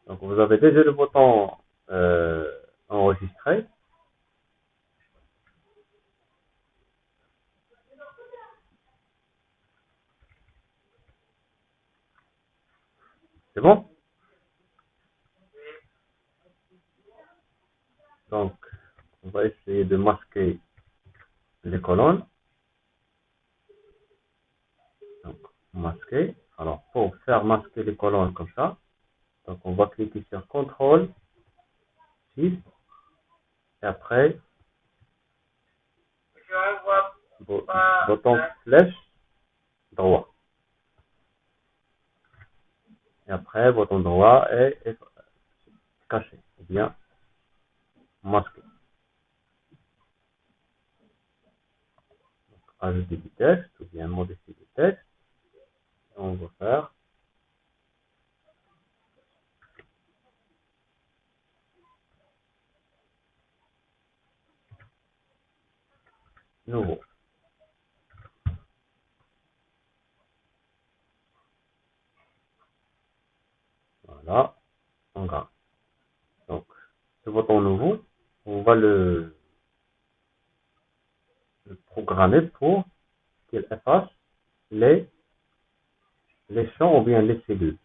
Donc vous avez déjà le bouton enregistrer. C'est bon? Donc on va essayer de masquer les colonnes. Donc masquer. Alors pour faire masquer les colonnes comme ça, donc on va cliquer sur CTRL, Shift, et après bouton flèche droit. Et après bouton droit et caché, ou bien masqué. Ajouter du texte, ou bien modifier du texte. On va faire nouveau. Voilà, on garde. Donc, ce bouton nouveau, on va le programmer pour qu'il efface les, les champs ou bien les cellules.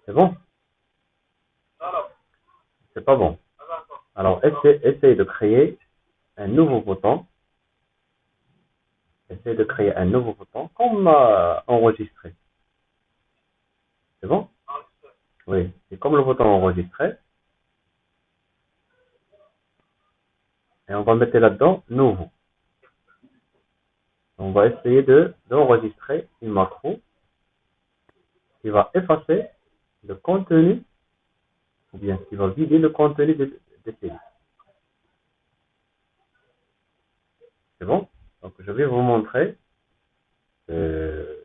C'est bon? C'est pas bon. Alors, essayez de créer un nouveau bouton. Essayez de créer un nouveau bouton comme enregistré. C'est bon? Oui, c'est comme le bouton enregistré. Et on va mettre là-dedans nouveau. On va essayer d'enregistrer une macro qui va effacer le contenu ou bien qui va vider le contenu de cellules. C'est bon? Donc je vais vous montrer. Euh,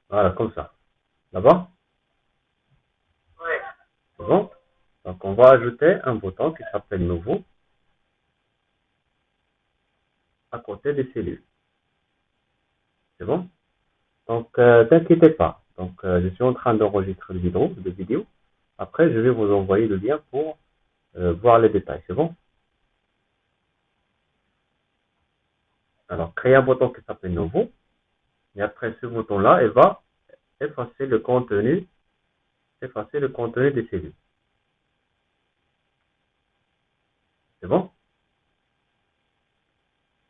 voilà, comme ça. Là-bas? C'est bon? Donc on va ajouter un bouton qui s'appelle nouveau à côté des cellules. C'est bon? Donc t'inquiétez pas. Donc je suis en train d'enregistrer le vidéo. Après je vais vous envoyer le lien pour voir les détails. C'est bon? Alors créez un bouton qui s'appelle nouveau. Et après ce bouton-là, il va effacer le contenu des cellules. C'est bon?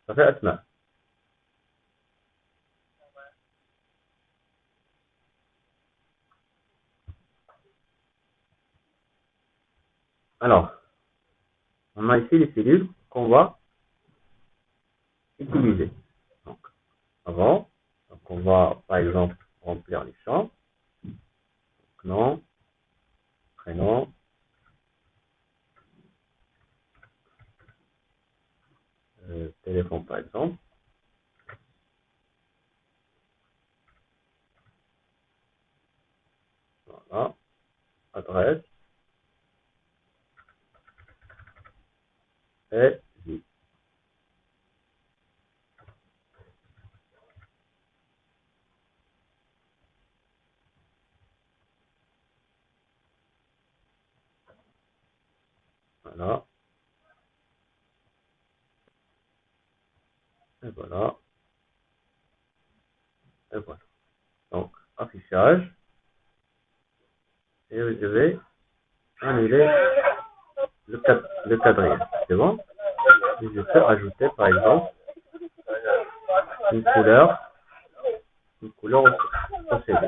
Ça fait Asma. Alors, on a ici les cellules qu'on va utiliser. Donc, avant, donc on va par exemple remplir les champs. Donc, nom, prénom, téléphone par exemple. Voilà, adresse et vie. Voilà, et voilà, et voilà. Donc, affichage. Et je vais annuler le quadrille. C'est bon? Et je peux ajouter par exemple une couleur au CD.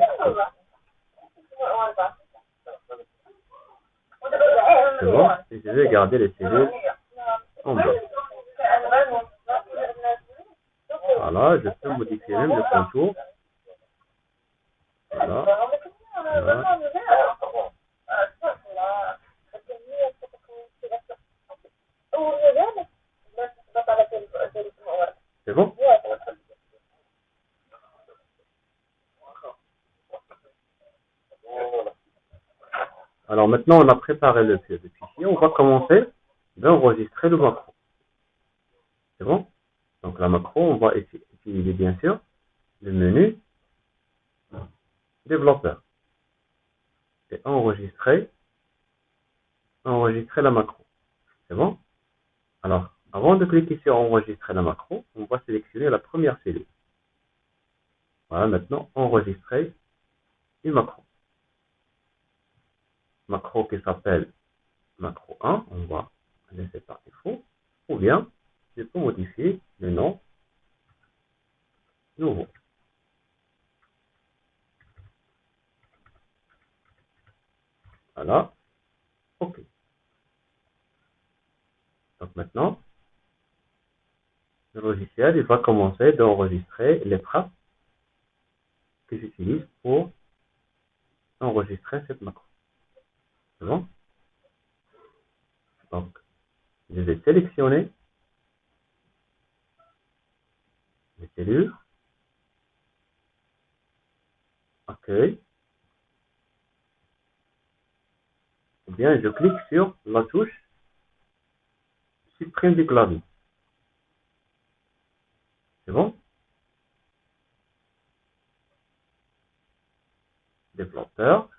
C'est bon? Et je vais garder les cellules en blanc. Voilà, je peux modifier même le contour. Voilà. Voilà. Alors maintenant, on a préparé le fichier. On va commencer d'enregistrer le macro. C'est bon? Donc la macro, on va utiliser bien sûr le menu développeur. Et enregistrer la macro. C'est bon? Alors, avant de cliquer sur enregistrer la macro, on va sélectionner la première cellule. Voilà, maintenant, enregistrer une macro. Macro qui s'appelle macro 1, on va laisser par défaut. Ou bien, je peux modifier le nom nouveau. Voilà. OK. Donc maintenant, le logiciel il va commencer d'enregistrer les traces que j'utilise pour enregistrer cette macro. C'est bon? Donc, je vais sélectionner les cellules, accueil, ou bien je clique sur la touche supprime du clavier. C'est bon? Développeur,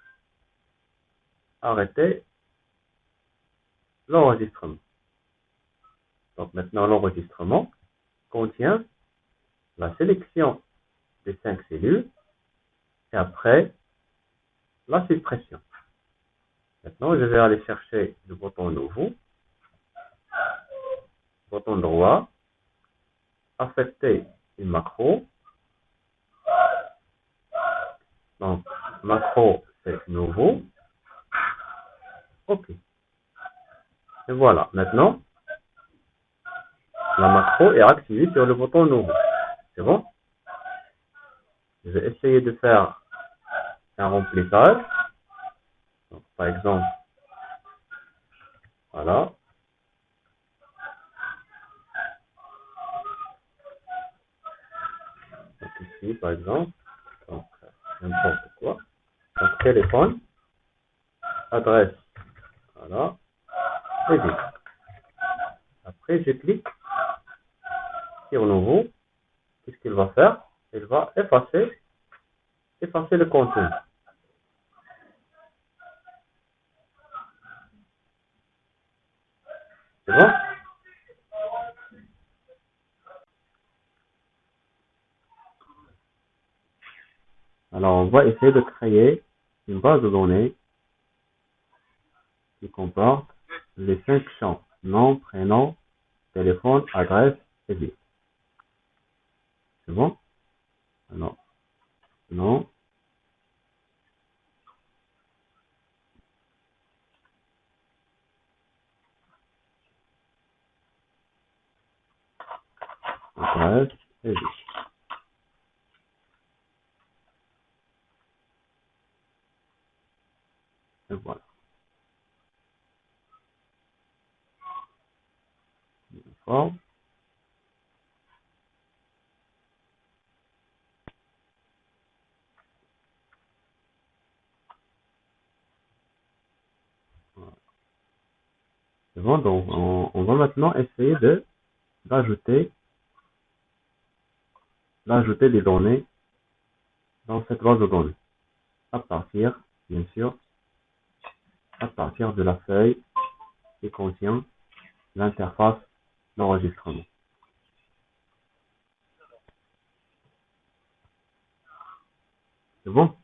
arrêtez l'enregistrement. Donc maintenant, l'enregistrement contient la sélection des 5 cellules et après la suppression. Maintenant, je vais aller chercher le bouton nouveau, bouton droit, affecter une macro. Donc, macro, c'est nouveau. OK. Et voilà. Maintenant, la macro est activée sur le bouton nouveau. C'est bon? Je vais essayer de faire un remplissage. Donc, par exemple, voilà. Donc ici, par exemple, donc n'importe quoi. Donc téléphone, adresse, voilà, et vite. Après, je clique sur nouveau. Qu'est-ce qu'il va faire? Il va effacer le contenu. C'est bon? Alors, on va essayer de créer une base de données qui comporte les 5 champs: nom, prénom, téléphone, adresse et vie. C'est bon? Alors, nom, adresse et vie. Et voilà. Forme. Voilà. C'est bon, donc on va maintenant essayer d'ajouter des données dans cette base de données. À partir, bien sûr, à partir de la feuille qui contient l'interface d'enregistrement. C'est bon?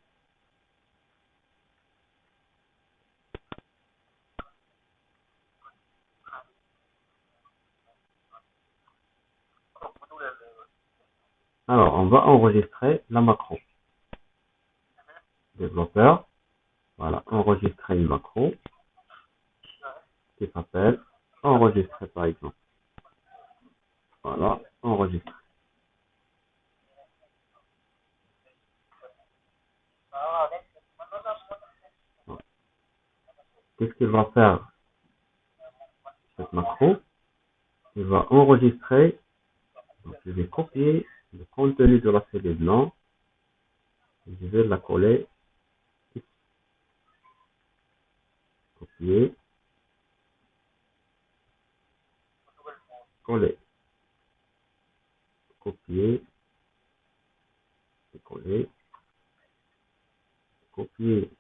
Alors, on va enregistrer la macro. Développeur, voilà, enregistrer une macro qui s'appelle enregistrer par exemple. Voilà, enregistrer. Voilà. Qu'est-ce qu'il va faire cette macro? Il va enregistrer, donc je vais copier le contenu de la cellule nom, et je vais la coller ici. copier, coller, copier, et coller, copier,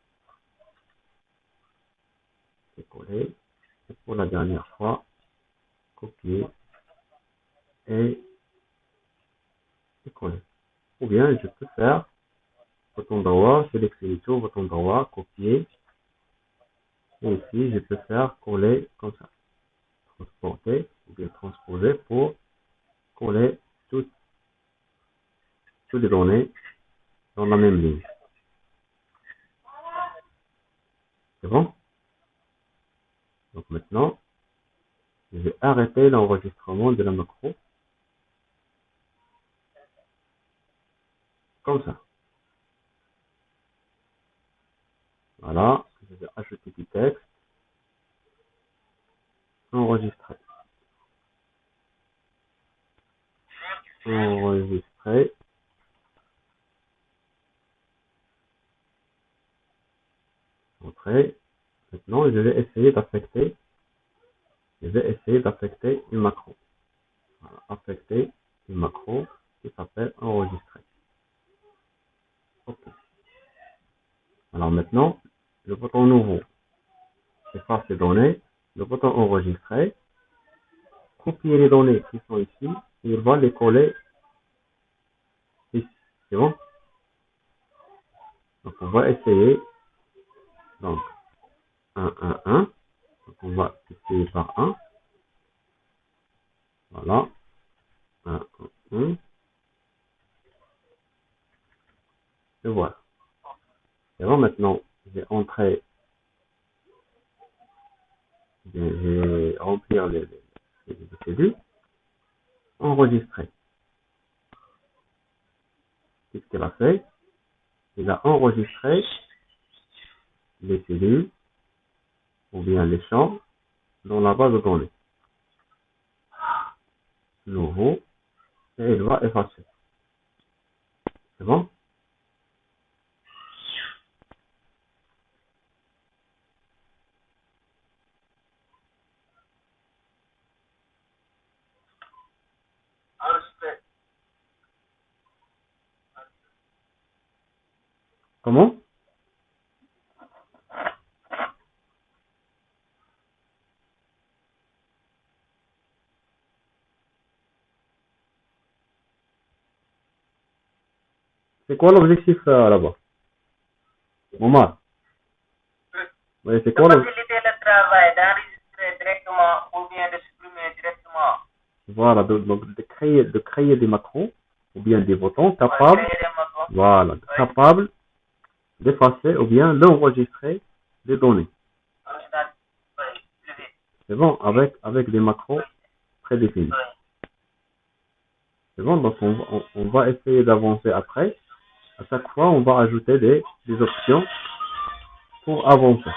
et coller, et pour la dernière fois, copier et coller. Ou bien je peux faire bouton droit, sélectionner tout, bouton droit, copier, et ici je peux faire coller comme ça, transporter ou bien transposer pour coller toutes les données dans la même ligne. C'est bon? Donc maintenant, je vais arrêter l'enregistrement de la macro comme ça. Voilà, je vais ajouter du texte, enregistrer, enregistrer, entrer. Maintenant, je vais essayer d'affecter une macro. Voilà, affecter une macro qui s'appelle enregistrer. Ok. Alors maintenant, le bouton nouveau, efface les données, le bouton enregistrer, copier les données qui sont ici, et il va les coller ici. C'est bon? Donc on va essayer. Donc 1, 1, 1. Donc on va essayer par 1. Voilà. 1, 1, 1. Et voilà. Et bon, maintenant, j'ai entré, j'ai remplir les cellules, enregistrer. Qu'est-ce qu'elle a fait? Il a enregistré les cellules ou bien les champs dans la base de données. Nouveau. Et il va effacer. C'est bon? Comment? C'est quoi l'objectif là-bas? Omar? Oui, c'est quoi l'objectif? Faciliter le travail, d'enregistrer directement ou bien de supprimer directement. Voilà, donc de créer des macros ou bien des boutons capables, voilà, capables d'effacer ou bien d'enregistrer des données. C'est bon, avec des macros prédéfinis. C'est bon, donc on va essayer d'avancer après. À chaque fois, on va ajouter des options pour avancer.